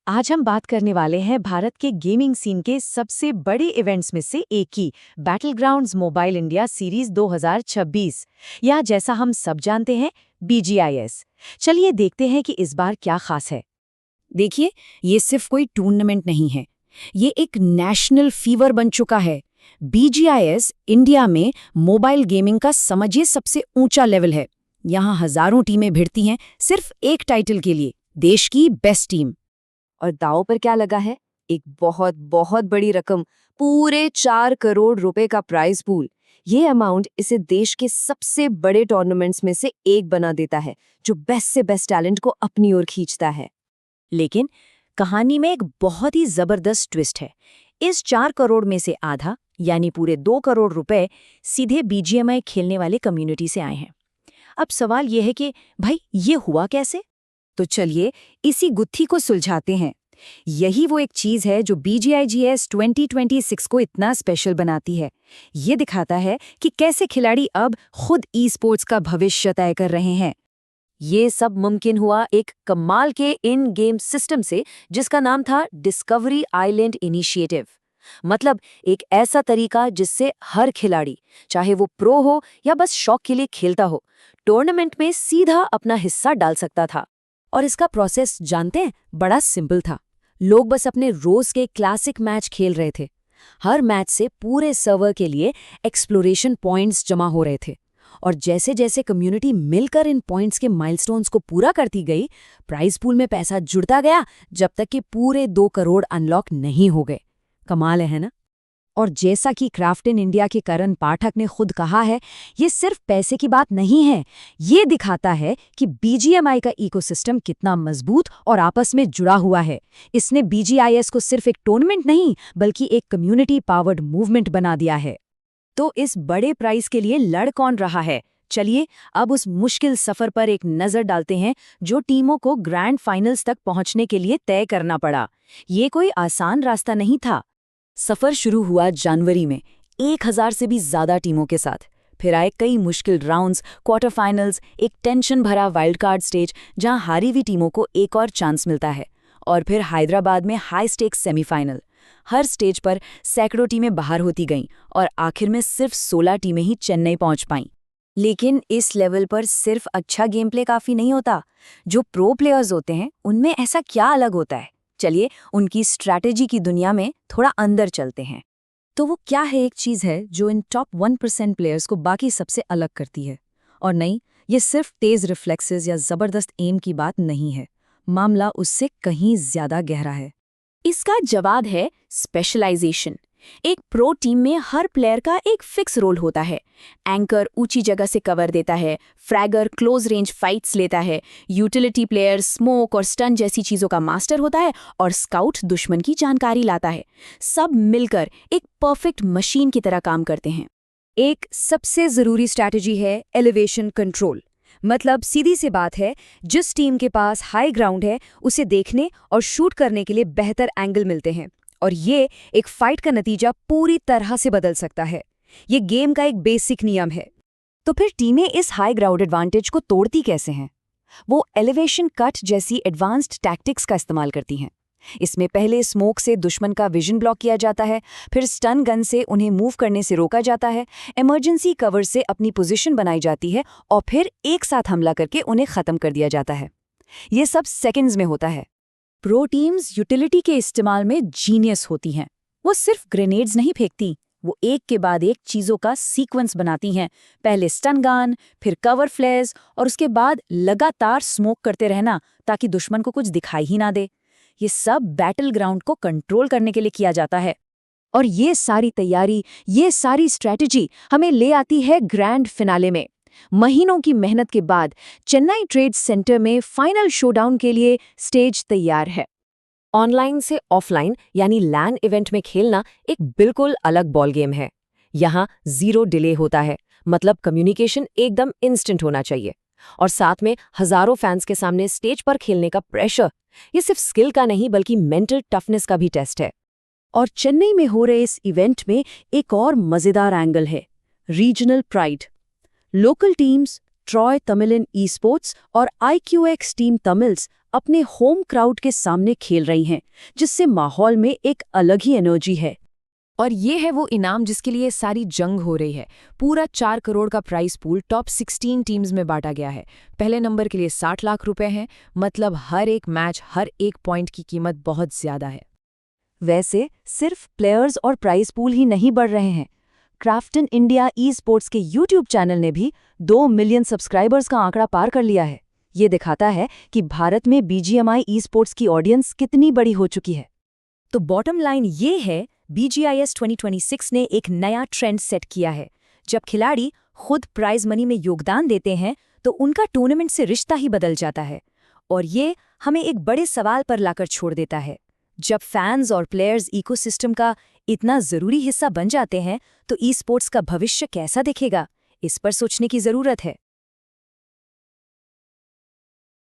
आज हम बात करने वाले हैं भारत के गेमिंग सीन के सबसे बड़े इवेंट्स में से एक की बैटलग्राउंड्स मोबाइल इंडिया सीरीज 2026 या जैसा हम सब जानते हैं BGIS। चलिए देखते हैं कि इस बार क्या खास है। देखिए, ये सिर्फ कोई टूर्नामेंट नहीं है, ये एक नेशनल फीवर बन चुका है। BGIS इंडिया में मोबाइल गेमिंग का समझिए सबसे ऊंचा लेवल है। यहाँ हजारों टीमें भिड़ती हैं सिर्फ एक टाइटल के लिए, देश की बेस्ट टीम। और दांव पर क्या लगा है? एक बहुत बहुत बड़ी रकम, पूरे 4 करोड़ रुपए का प्राइज पूल। ये अमाउंट इसे देश के सबसे बड़े टूर्नामेंट्स में से एक बना देता है, जो बेस्ट से बेस्ट टैलेंट को अपनी ओर खींचता है। लेकिन कहानी में एक बहुत ही जबरदस्त ट्विस्ट है। इस 4 करोड़ में से आधा यानी पूरे 2 करोड़ रुपए सीधे BGMI खेलने वाले कम्युनिटी से आए हैं। अब सवाल यह है कि भाई ये हुआ कैसे? तो चलिए इसी गुत्थी को सुलझाते हैं। यही वो एक चीज है जो BGIS 2026 को इतना स्पेशल बनाती है। ये दिखाता है कि कैसे खिलाड़ी अब खुद ई-स्पोर्ट्स का भविष्य तय कर रहे हैं। ये सब मुमकिन हुआ एक कमाल के इन गेम सिस्टम से, जिसका नाम था डिस्कवरी आइलैंड इनिशिएटिव। मतलब एक ऐसा तरीका जिससे हर खिलाड़ी, चाहे वो प्रो हो या बस शौक के लिए खेलता हो, टूर्नामेंट में सीधा अपना हिस्सा डाल सकता था। और इसका प्रोसेस जानते हैं, बड़ा सिंपल था। लोग बस अपने रोज के क्लासिक मैच खेल रहे थे। हर मैच से पूरे सर्वर के लिए एक्सप्लोरेशन पॉइंट्स जमा हो रहे थे, और जैसे जैसे कम्युनिटी मिलकर इन पॉइंट्स के माइलस्टोन्स को पूरा करती गई, प्राइज पूल में पैसा जुड़ता गया, जब तक कि पूरे 2 करोड़ अनलॉक नहीं हो गए। कमाल है ना? और जैसा कि क्राफ्ट इन इंडिया के करण पाठक ने खुद कहा है, ये सिर्फ पैसे की बात नहीं है, ये दिखाता है कि BGMI का इकोसिस्टम कितना मजबूत और आपस में जुड़ा हुआ है। इसने BGIS को सिर्फ एक टूर्नामेंट नहीं, बल्कि एक कम्युनिटी पावर्ड मूवमेंट बना दिया है। तो इस बड़े प्राइज के लिए लड़ कौन रहा है? चलिए अब उस मुश्किल सफर पर एक नजर डालते हैं जो टीमों को ग्रैंड फाइनल्स तक पहुंचने के लिए तय करना पड़ा। ये कोई आसान रास्ता नहीं था। सफर शुरू हुआ जनवरी में 1000 से भी ज्यादा टीमों के साथ। फिर आए कई मुश्किल राउंड्स, क्वार्टर फाइनल्स, एक टेंशन भरा वाइल्ड कार्ड स्टेज जहां हारी हुई टीमों को एक और चांस मिलता है, और फिर हैदराबाद में हाई स्टेक्स सेमीफाइनल। हर स्टेज पर सैकड़ों टीमें बाहर होती गईं और आखिर में सिर्फ 16 टीमें ही चेन्नई पहुंच पाईं। लेकिन इस लेवल पर सिर्फ अच्छा गेम प्ले काफी नहीं होता। जो प्रो प्लेयर्स होते हैं उनमें ऐसा क्या अलग होता है? चलिए उनकी स्ट्रैटेजी की दुनिया में थोड़ा अंदर चलते हैं। तो वो क्या है एक चीज है जो इन टॉप 1% प्लेयर्स को बाकी सबसे अलग करती है? और नहीं, ये सिर्फ तेज रिफ्लेक्सेस या जबरदस्त एम की बात नहीं है। मामला उससे कहीं ज्यादा गहरा है। इसका जवाब है स्पेशलाइजेशन। एक प्रो टीम में हर प्लेयर का एक फिक्स रोल होता है। एंकर ऊंची जगह से कवर देता है, फ्रैगर क्लोज रेंज फाइट्स लेता है, यूटिलिटी प्लेयर स्मोक और स्टन जैसी चीजों का मास्टर होता है, और स्काउट दुश्मन की जानकारी लाता है। सब मिलकर एक परफेक्ट मशीन की तरह काम करते हैं। एक सबसे जरूरी स्ट्रैटेजी है एलिवेशन कंट्रोल। मतलब सीधी सी बात है, जिस टीम के पास हाई ग्राउंड है उसे देखने और शूट करने के लिए बेहतर एंगल मिलते हैं, और ये एक फाइट का नतीजा पूरी तरह से बदल सकता है। ये गेम का एक बेसिक नियम है। तो फिर टीमें इस हाई ग्राउंड एडवांटेज को तोड़ती कैसे हैं? वो एलिवेशन कट जैसी एडवांस्ड टैक्टिक्स का इस्तेमाल करती हैं। इसमें पहले स्मोक से दुश्मन का विजन ब्लॉक किया जाता है, फिर स्टन गन से उन्हें मूव करने से रोका जाता है, इमरजेंसी कवर से अपनी पोजीशन बनाई जाती है, और फिर एक साथ हमला करके उन्हें खत्म कर दिया जाता है। ये सब सेकंड्स में होता है। प्रो टीम्स यूटिलिटी के इस्तेमाल में जीनियस होती हैं। वो सिर्फ ग्रेनेड्स नहीं फेंकती, वो एक के बाद एक चीजों का सीक्वेंस बनाती हैं। पहले स्टन गन, फिर कवर फ्लेयर्स, और उसके बाद लगातार स्मोक करते रहना ताकि दुश्मन को कुछ दिखाई ही ना दे। ये सब बैटल ग्राउंड को कंट्रोल करने के लिए किया जाता है। और ये सारी तैयारी, ये सारी स्ट्रैटेजी हमें ले आती है ग्रैंड फिनाले में। महीनों की मेहनत के बाद चेन्नई ट्रेड सेंटर में फाइनल शोडाउन के लिए स्टेज तैयार है। ऑनलाइन से ऑफलाइन यानी लैन इवेंट में खेलना एक बिल्कुल अलग बॉल गेम है। यहाँ 0 डिले होता है, मतलब कम्युनिकेशन एकदम इंस्टेंट होना चाहिए। और साथ में हजारों फैंस के सामने स्टेज पर खेलने का प्रेशर, ये सिर्फ स्किल का नहीं बल्कि मेंटल टफनेस का भी टेस्ट है। और चेन्नई में हो रहे इस इवेंट में एक और मजेदार एंगल है, regional pride. Local teams Troy Tamilan esports और IQX टीम तमिल्स अपने होम क्राउड के सामने खेल रही हैं, जिससे माहौल में एक अलग ही एनर्जी है। और ये है वो इनाम जिसके लिए सारी जंग हो रही है। पूरा 4 करोड़ का प्राइस पूल टॉप 16 टीम्स में बांटा गया है। पहले नंबर के लिए 60 लाख रुपए हैं, मतलब हर एक मैच, हर एक पॉइंट की कीमत बहुत ज्यादा है। वैसे सिर्फ प्लेयर्स और प्राइस पूल ही नहीं बढ़ रहे हैं। क्राफ्टन इंडिया ई स्पोर्ट्स के यूट्यूब चैनल ने भी 2 मिलियन सब्सक्राइबर्स का आंकड़ा पार कर लिया है। ये दिखाता है कि भारत में BGMI ई स्पोर्ट्स की ऑडियंस कितनी बड़ी हो चुकी है। तो बॉटम लाइन ये है, BGIS 2026 ने एक नया ट्रेंड सेट किया है। जब खिलाड़ी खुद प्राइज मनी में योगदान देते हैं तो उनका टूर्नामेंट से रिश्ता ही बदल जाता है। और ये हमें एक बड़े सवाल पर लाकर छोड़ देता है। जब फैंस और प्लेयर्स इकोसिस्टम का इतना ज़रूरी हिस्सा बन जाते हैं तो ई स्पोर्ट्स का भविष्य कैसा दिखेगा, इस पर सोचने की ज़रूरत है।